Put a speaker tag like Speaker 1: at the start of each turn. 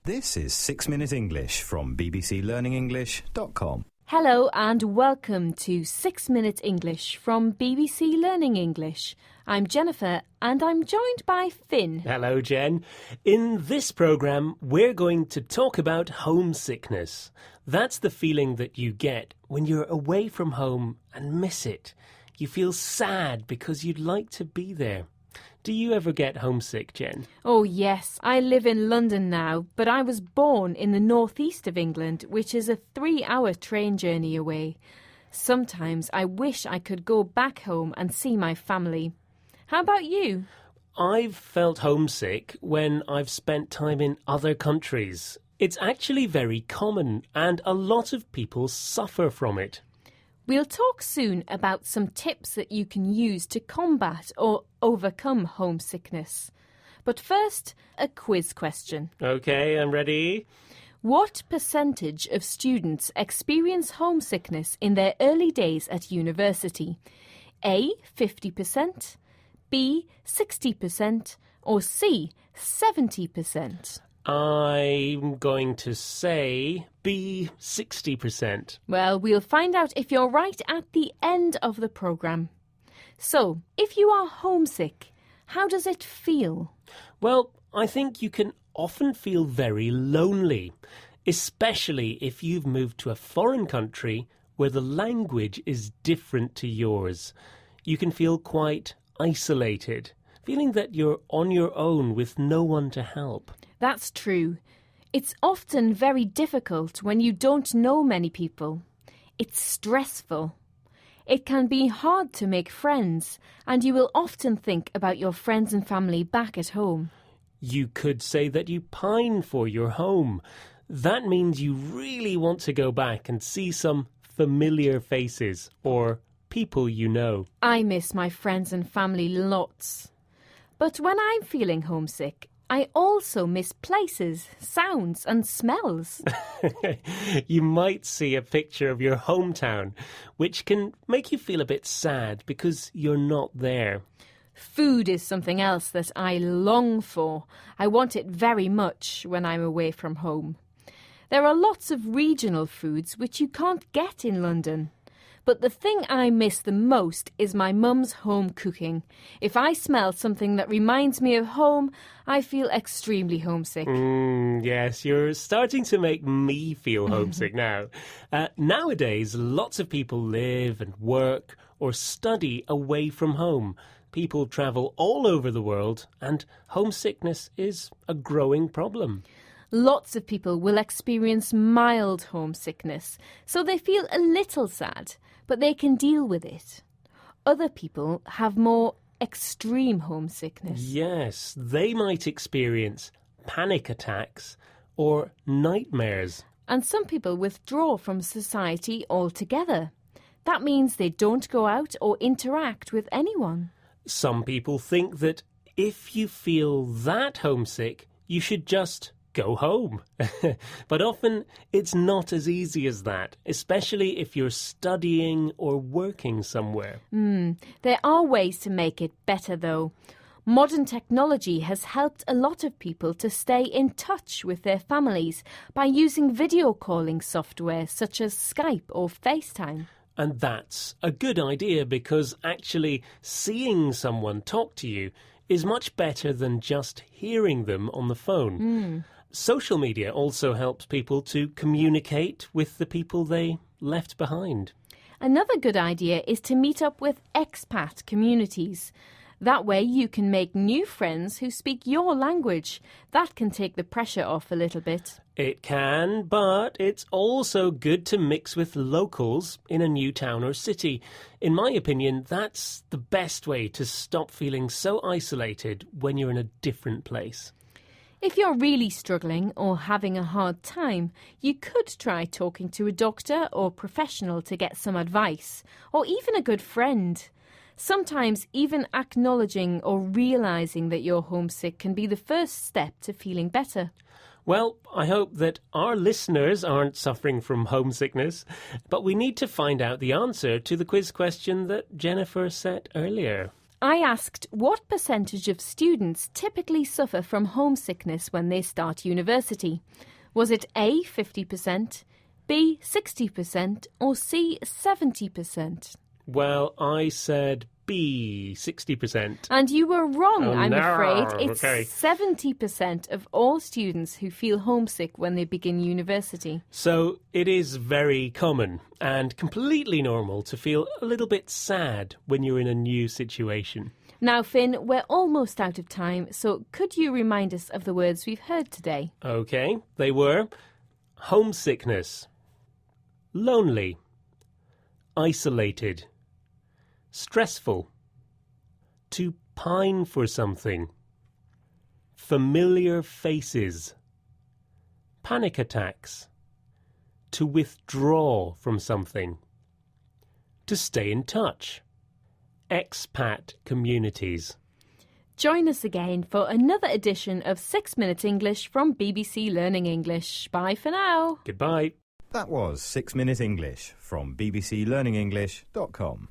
Speaker 1: This is 6 Minute English from bbclearningenglish.com.
Speaker 2: Hello and welcome to 6 Minute English from BBC Learning English. I'm Jennifer and I'm joined by Finn.
Speaker 3: Hello, Jen. In this programme, we're going to talk about homesickness. That's the feeling that you get when you're away from home and miss it. You feel sad because you'd like to be there. Do you ever get homesick, Jen?
Speaker 2: Oh yes, I live in London now, but I was born in the northeast of England, which is a 3-hour train journey away. Sometimes I wish I could go back home and see my family. How about you?
Speaker 3: I've felt homesick when I've spent time in other countries. It's actually very common and a lot of people suffer from it.
Speaker 2: We'll talk soon about some tips that you can use to combat or overcome homesickness. But first, a quiz question.
Speaker 3: OK, I'm ready.
Speaker 2: What percentage of students experience homesickness in their early days at university? A, 50%, B, 60%, or C, 70%?
Speaker 3: I'm going to say B, 60%.
Speaker 2: Well, we'll find out if you're right at the end of the programme. So, if you are homesick, how does it feel?
Speaker 3: Well, I think you can often feel very lonely, especially if you've moved to a foreign country where the language is different to yours. You can feel quite isolated, feeling that you're on your own with no one to help.
Speaker 2: That's true. It's often very difficult when you don't know many people. It's stressful. It can be hard to make friends, and you will often think about your friends and family back at home.
Speaker 3: You could say that you pine for your home. That means you really want to go back and see some familiar faces or people you know.
Speaker 2: I miss my friends and family lots. But when I'm feeling homesick, I also miss places, sounds and smells.
Speaker 3: You might see a picture of your hometown, which can make you feel a bit sad because you're not there.
Speaker 2: Food is something else that I long for. I want it very much when I'm away from home. There are lots of regional foods which you can't get in London. But the thing I miss the most is my mum's home cooking. If I smell something that reminds me of home, I feel extremely homesick.
Speaker 3: Yes, you're starting to make me feel homesick now. Nowadays, lots of people live and work or study away from home. People travel all over the world, and homesickness is a growing problem.
Speaker 2: Lots of people will experience mild homesickness, so they feel a little sad, but they can deal with it. Other people have more extreme homesickness.
Speaker 3: Yes, they might experience panic attacks or nightmares.
Speaker 2: And some people withdraw from society altogether. That means they don't go out or interact with anyone.
Speaker 3: Some people think that if you feel that homesick, you should just go home. But often it's not as easy as that, especially if you're studying or working somewhere.
Speaker 2: There are ways to make it better, though. Modern technology has helped a lot of people to stay in touch with their families by using video calling software such as Skype or FaceTime.
Speaker 3: And that's a good idea because actually seeing someone talk to you is much better than just hearing them on the phone. Social media also helps people to communicate with the people they left behind.
Speaker 2: Another good idea is to meet up with expat communities. That way you can make new friends who speak your language. That can take the pressure off a little bit.
Speaker 3: It can, but it's also good to mix with locals in a new town or city. In my opinion, that's the best way to stop feeling so isolated when you're in a different place.
Speaker 2: If you're really struggling or having a hard time, you could try talking to a doctor or professional to get some advice, or even a good friend. Sometimes even acknowledging or realising that you're homesick can be the first step to feeling better.
Speaker 3: Well, I hope that our listeners aren't suffering from homesickness, but we need to find out the answer to the quiz question that Jennifer set earlier.
Speaker 2: I asked what percentage of students typically suffer from homesickness when they start university. Was it A, 50%, B, 60%, or C, 70%?
Speaker 3: Well, I said B, 60%.
Speaker 2: And you were wrong,
Speaker 3: Oh,
Speaker 2: I'm
Speaker 3: no.
Speaker 2: afraid. It's
Speaker 3: Okay.
Speaker 2: 70% of all students who feel homesick when they begin university.
Speaker 3: So it is very common and completely normal to feel a little bit sad when you're in a new situation.
Speaker 2: Now, Finn, we're almost out of time, so could you remind us of the words we've heard today?
Speaker 3: Okay, they were homesickness, lonely, isolated, stressful, to pine for something, familiar faces, panic attacks, to withdraw from something, to stay in touch, expat communities.
Speaker 2: Join us again for another edition of 6 Minute English from BBC Learning English. Bye for now.
Speaker 3: Goodbye.
Speaker 1: That was 6 Minute English from bbclearningenglish.com.